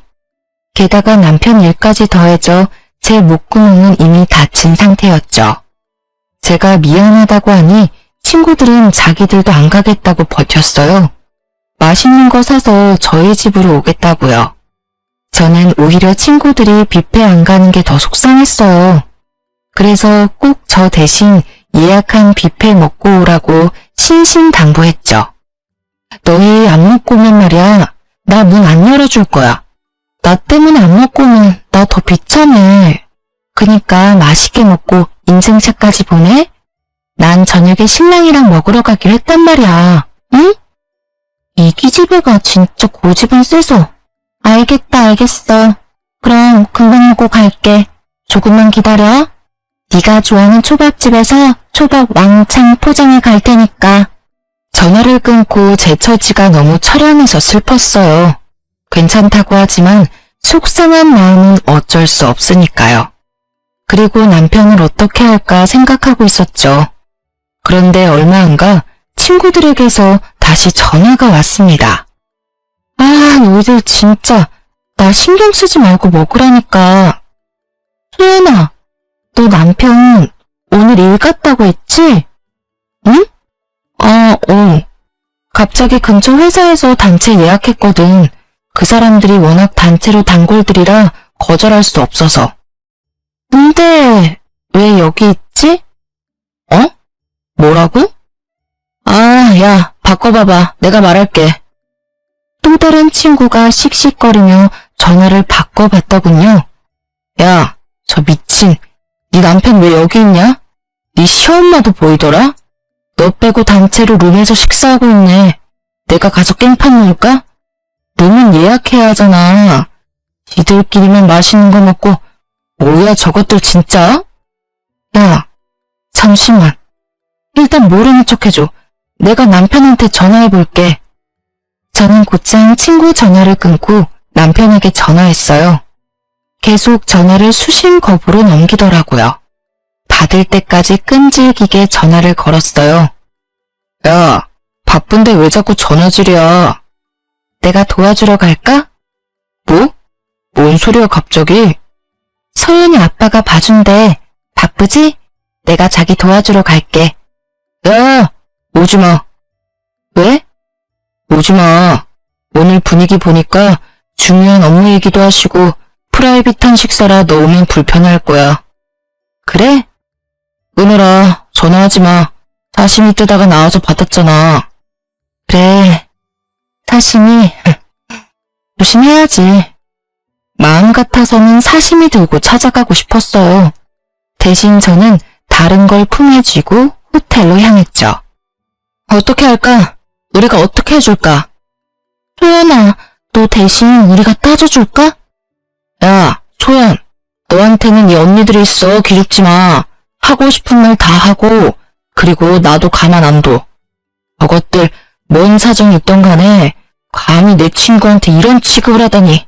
게다가 남편 일까지 더해져 제 목구멍은 이미 다친 상태였죠. 제가 미안하다고 하니 친구들은 자기들도 안 가겠다고 버텼어요. 맛있는 거 사서 저희 집으로 오겠다고요. 저는 오히려 친구들이 뷔페 안 가는 게 더 속상했어요. 그래서 꼭 저 대신 예약한 뷔페 먹고 오라고 신신당부했죠. 너희 안 먹고 오면 말이야, 나 문 안 열어줄 거야. 나 때문에 안 먹고 오면 나 더 비참해. 그니까 맛있게 먹고 인증샷까지 보내? 난 저녁에 신랑이랑 먹으러 가기로 했단 말이야. 응? 이 기집애가 진짜 고집은 세서. 알겠다, 알겠어. 그럼 금방 먹고 갈게. 조금만 기다려. 네가 좋아하는 초밥집에서 초밥 왕창 포장해 갈 테니까. 전화를 끊고 제 처지가 너무 처량해서 슬펐어요. 괜찮다고 하지만 속상한 마음은 어쩔 수 없으니까요. 그리고 남편을 어떻게 할까 생각하고 있었죠. 그런데 얼마 안 가 친구들에게서 다시 전화가 왔습니다. 아, 너희들 진짜 나 신경 쓰지 말고 먹으라니까. 소연아, 너 남편 오늘 일 갔다고 했지? 응? 갑자기 근처 회사에서 단체 예약했거든. 그 사람들이 워낙 단체로 단골들이라 거절할 수 없어서. 근데 왜 여기 있지? 어? 뭐라고? 아, 야, 바꿔봐봐. 내가 말할게. 또 다른 친구가 씩씩거리며 전화를 바꿔봤더군요. 야, 저 미친. 네 남편 왜 여기 있냐? 네 시엄마도 보이더라? 너 빼고 단체로 룸에서 식사하고 있네. 내가 가서 깽판 놓을까? 룸은 예약해야 하잖아. 지들끼리만 맛있는 거 먹고 뭐야 저것들 진짜? 야, 잠시만. 일단 모르는 척 해줘. 내가 남편한테 전화해볼게. 저는 곧장 친구 전화를 끊고 남편에게 전화했어요. 계속 전화를 수신 거부로 넘기더라고요. 받을 때까지 끈질기게 전화를 걸었어요. 야, 바쁜데 왜 자꾸 전화질이야? 내가 도와주러 갈까? 뭐? 뭔 소리야 갑자기? 서연이 아빠가 봐준대. 바쁘지? 내가 자기 도와주러 갈게. 야! 오지마. 왜? 오지마. 오늘 분위기 보니까 중요한 업무 얘기도 하시고 프라이빗한 식사라 너 오면 불편할 거야. 그래? 은혜라, 전화하지마. 사심이 뜨다가 나와서 받았잖아. 그래. 사심이 조심해야지. 마음 같아서는 사심이 들고 찾아가고 싶었어요. 대신 저는 다른 걸 품에 쥐고 호텔로 향했죠. 어떻게 할까? 우리가 어떻게 해줄까? 소연아, 너 대신 우리가 따져줄까? 야, 소연. 너한테는 이 언니들이 있어. 기죽지 마. 하고 싶은 말 다 하고 그리고 나도 가만 안 둬. 저것들 뭔 사정이 있던 간에 감히 내 친구한테 이런 취급을 하다니.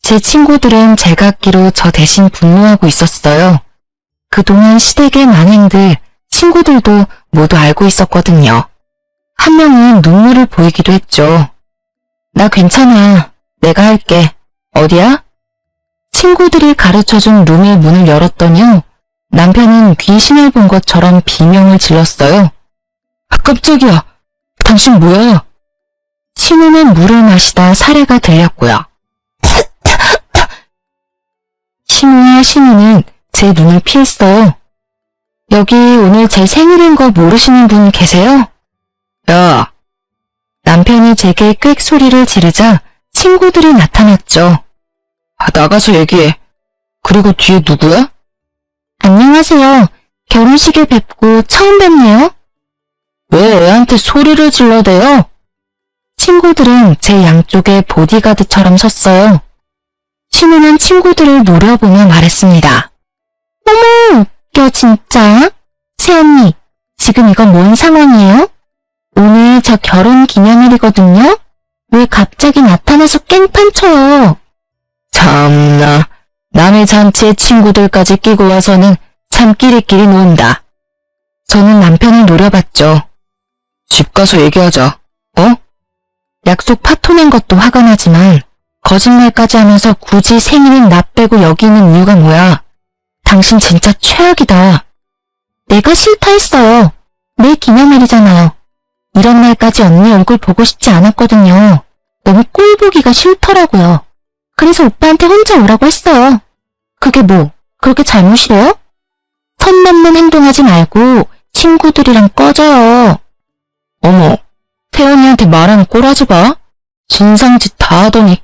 제 친구들은 제각기로 저 대신 분노하고 있었어요. 그동안 시댁의 만행들 친구들도 모두 알고 있었거든요. 한 명은 눈물을 보이기도 했죠. 나 괜찮아. 내가 할게. 어디야? 친구들이 가르쳐준 룸의 문을 열었더니요. 남편은 귀신을 본 것처럼 비명을 질렀어요. 아, 깜짝이야. 당신 뭐야? 신우는 물을 마시다 사례가 들렸고요. 신우와 신우는 제 눈을 피했어요. 여기 오늘 제 생일인 거 모르시는 분 계세요? 야, 남편이 제게 꽥 소리를 지르자 친구들이 나타났죠. 나가서 얘기해. 그리고 뒤에 누구야? 안녕하세요. 결혼식에 뵙고 처음 뵙네요. 왜 애한테 소리를 질러대요? 친구들은 제 양쪽에 보디가드처럼 섰어요. 신우는 친구들을 노려보며 말했습니다. 어머, 웃겨 진짜. 새언니, 지금 이건 뭔 상황이에요? 오늘 저 결혼 기념일이거든요? 왜 갑자기 나타나서 깽판 쳐요? 참나, 남의 잔치에 친구들까지 끼고 와서는 참 끼리끼리 논다. 저는 남편을 노려봤죠. 집 가서 얘기하자. 어? 약속 파토 낸 것도 화가 나지만 거짓말까지 하면서 굳이 생일인 나 빼고 여기 있는 이유가 뭐야? 당신 진짜 최악이다. 내가 싫다 했어요. 내 기념일이잖아요. 이런 날까지 언니 얼굴 보고 싶지 않았거든요. 너무 꼴 보기가 싫더라고요. 그래서 오빠한테 혼자 오라고 했어요. 그게 뭐, 그렇게 잘못이래요? 선 넘는 행동하지 말고 친구들이랑 꺼져요. 어머, 태연이한테 말하는 꼴하지 마. 진상짓 다 하더니.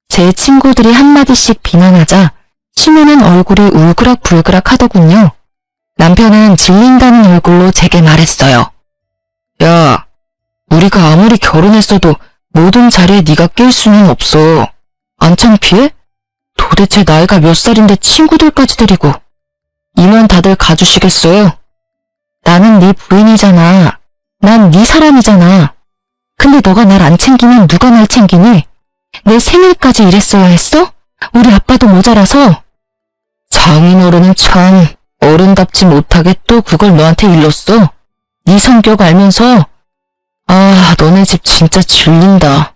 제 친구들이 한마디씩 비난하자 신우는 얼굴이 울그락불그락 하더군요. 남편은 질린다는 얼굴로 제게 말했어요. 야, 우리가 아무리 결혼했어도 모든 자리에 네가 낄 수는 없어. 안 창피해? 도대체 나이가 몇 살인데 친구들까지 데리고. 이만 다들 가주시겠어요? 나는 네 부인이잖아. 난 네 사람이잖아. 근데 너가 날 안 챙기면 누가 날 챙기니? 내 생일까지 이랬어야 했어? 우리 아빠도 모자라서. 장인어른은 참 어른답지 못하게 또 그걸 너한테 일렀어. 네 성격 알면서. 아, 너네 집 진짜 질린다.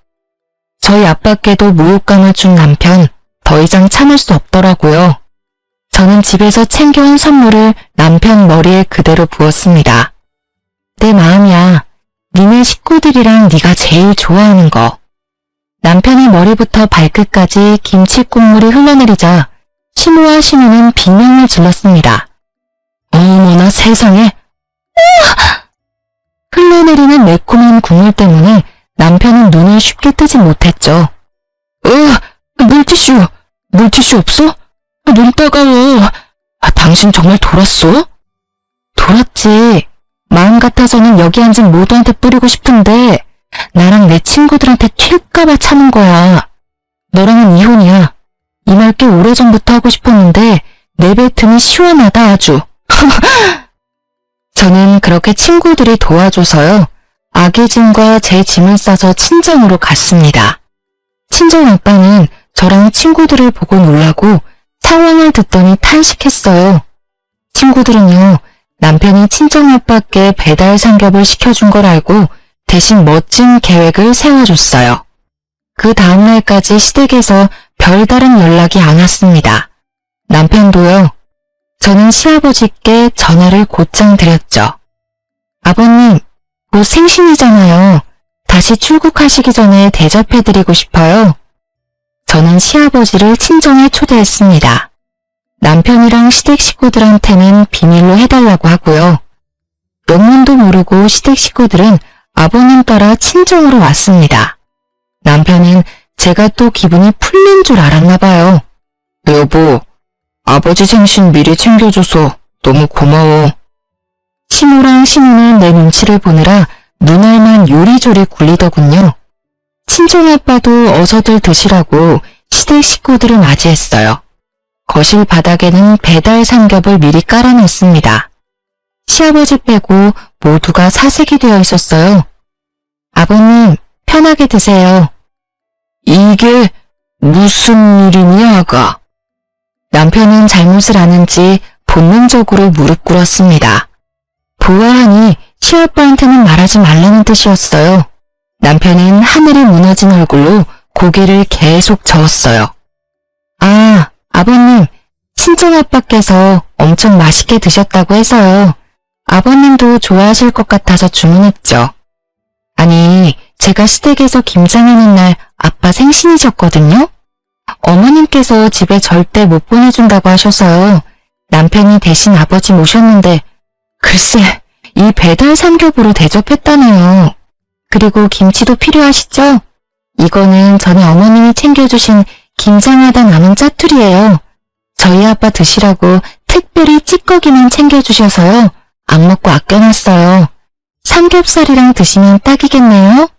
저희 아빠께도 모욕감을 준 남편, 더 이상 참을 수 없더라고요. 저는 집에서 챙겨온 선물을 남편 머리에 그대로 부었습니다. 내 마음이야. 니네 식구들이랑 네가 제일 좋아하는 거. 남편의 머리부터 발끝까지 김치 국물이 흘러내리자 신우와 신우는 비명을 질렀습니다. 어머나 세상에. 흘러내리는 매콤한 국물 때문에 남편은 눈을 쉽게 뜨지 못했죠. 물티슈 없어? 눈 따가워. 아, 당신 정말 돌았어? 돌았지. 마음 같아서는 여기 앉은 모두한테 뿌리고 싶은데 나랑 내 친구들한테 튈까봐 참은 거야. 너랑은 이혼이야. 이 말 꽤 오래전부터 하고 싶었는데 내뱉으니 시원하다 아주. 저는 그렇게 친구들이 도와줘서요. 아기 짐과 제 짐을 싸서 친정으로 갔습니다. 친정 아빠는 저랑 친구들을 보고 놀라고 상황을 듣더니 탄식했어요. 친구들은요, 남편이 친정 아빠께 배달 삼겹을 시켜준 걸 알고 대신 멋진 계획을 세워줬어요. 그 다음날까지 시댁에서 별다른 연락이 안 왔습니다. 남편도요. 저는 시아버지께 전화를 곧장 드렸죠. 아버님, 곧 생신이잖아요. 다시 출국하시기 전에 대접해드리고 싶어요. 저는 시아버지를 친정에 초대했습니다. 남편이랑 시댁 식구들한테는 비밀로 해달라고 하고요. 명문도 모르고 시댁 식구들은 아버님 따라 친정으로 왔습니다. 남편은 제가 또 기분이 풀린 줄 알았나 봐요. 여보, 아버지 생신 미리 챙겨줘서 너무 고마워. 시모랑 시모는 내 눈치를 보느라 눈알만 요리조리 굴리더군요. 친정아빠도 어서들 드시라고 시댁 식구들을 맞이했어요. 거실 바닥에는 배달 삼겹을 미리 깔아놨습니다. 시아버지 빼고 모두가 사색이 되어 있었어요. 아버님, 편하게 드세요. 이게 무슨 일이니, 아가? 남편은 잘못을 아는지 본능적으로 무릎 꿇었습니다. 보아하니 시아빠한테는 말하지 말라는 뜻이었어요. 남편은 하늘이 무너진 얼굴로 고개를 계속 저었어요. 아, 아버님, 친정아빠께서 엄청 맛있게 드셨다고 해서요. 아버님도 좋아하실 것 같아서 주문했죠. 아니, 제가 시댁에서 김장하는 날 아빠 생신이셨거든요? 어머님께서 집에 절대 못 보내준다고 하셔서요. 남편이 대신 아버지 모셨는데 글쎄, 이 배달 삼겹으로 대접했다네요. 그리고 김치도 필요하시죠? 이거는 전에 어머님이 챙겨주신 김장하다 남은 짜투리예요. 저희 아빠 드시라고 특별히 찌꺼기만 챙겨주셔서요. 안 먹고 아껴놨어요. 삼겹살이랑 드시면 딱이겠네요?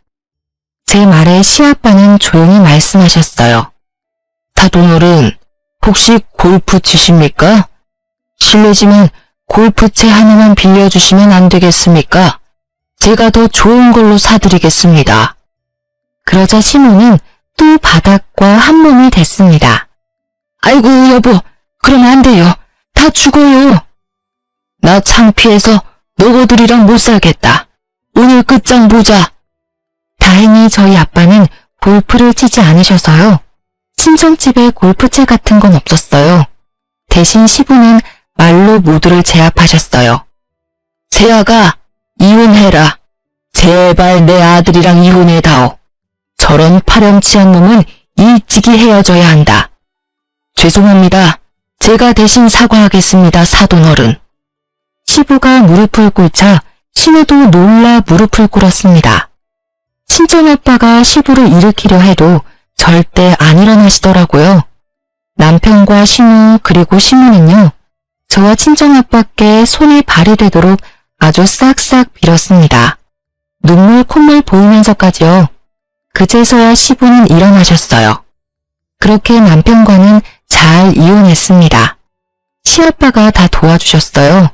제 말에 시아빠는 조용히 말씀하셨어요. 다돈어른, 혹시 골프 치십니까? 실례지만 골프채 하나만 빌려주시면 안 되겠습니까? 제가 더 좋은 걸로 사드리겠습니다. 그러자 시모는 또 바닥과 한 몸이 됐습니다. 아이고 여보, 그러면 안 돼요. 다 죽어요. 나 창피해서 너희들이랑 못 살겠다. 오늘 끝장 보자. 다행히 저희 아빠는 골프를 치지 않으셔서요. 친정집에 골프채 같은 건 없었어요. 대신 시부는 말로 모두를 제압하셨어요. 재아가 이혼해라. 제발 내 아들이랑 이혼해다오. 저런 파렴치한 놈은 일찍이 헤어져야 한다. 죄송합니다. 제가 대신 사과하겠습니다, 사돈어른. 시부가 무릎을 꿇자 신우도 놀라 무릎을 꿇었습니다. 친정아빠가 시부를 일으키려 해도 절대 안 일어나시더라고요. 남편과 신우 그리고 시무는요. 저와 친정아빠께 손이 발이 되도록 아주 싹싹 빌었습니다. 눈물 콧물 보이면서까지요. 그제서야 시부는 일어나셨어요. 그렇게 남편과는 잘 이혼했습니다. 시아빠가 다 도와주셨어요.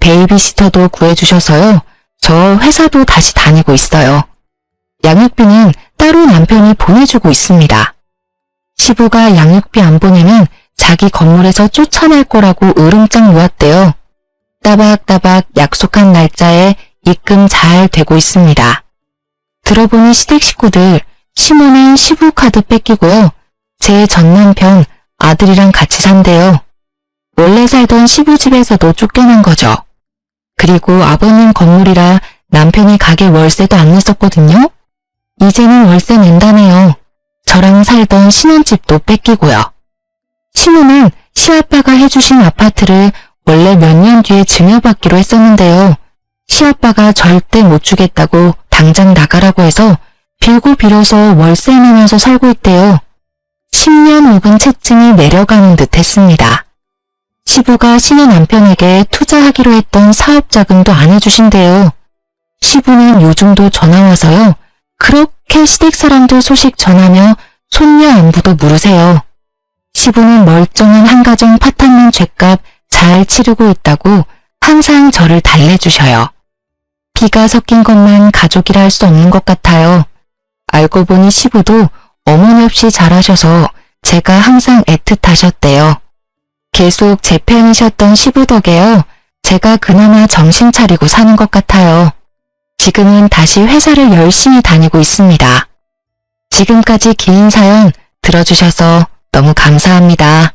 베이비시터도 구해주셔서요. 저 회사도 다시 다니고 있어요. 양육비는 따로 남편이 보내주고 있습니다. 시부가 양육비 안 보내면 자기 건물에서 쫓아낼 거라고 으름장 놓았대요. 따박따박 약속한 날짜에 입금 잘 되고 있습니다. 들어보니 시댁 식구들 시모는 시부 카드 뺏기고요. 제 전남편 아들이랑 같이 산대요. 원래 살던 시부 집에서도 쫓겨난 거죠. 그리고 아버님 건물이라 남편이 가게 월세도 안 냈었거든요. 이제는 월세 낸다네요. 저랑 살던 신혼집도 뺏기고요. 시모는 시아빠가 해주신 아파트를 원래 몇 년 뒤에 증여받기로 했었는데요. 시아빠가 절대 못 주겠다고 당장 나가라고 해서 빌고 빌어서 월세 내면서 살고 있대요. 10년 묵은 채증이 내려가는 듯 했습니다. 시부가 신혼 남편에게 투자하기로 했던 사업 자금도 안 해주신대요. 시부는 요즘도 전화와서요. 그렇게 시댁 사람들 소식 전하며 손녀 안부도 물으세요. 시부는 멀쩡한 한가정 파탄난 죗값 잘 치르고 있다고 항상 저를 달래주셔요. 피가 섞인 것만 가족이라 할 수 없는 것 같아요. 알고 보니 시부도 어머니 없이 잘하셔서 제가 항상 애틋하셨대요. 계속 제 편이셨던 시부 덕에요. 제가 그나마 정신 차리고 사는 것 같아요. 지금은 다시 회사를 열심히 다니고 있습니다. 지금까지 긴 사연 들어주셔서 너무 감사합니다.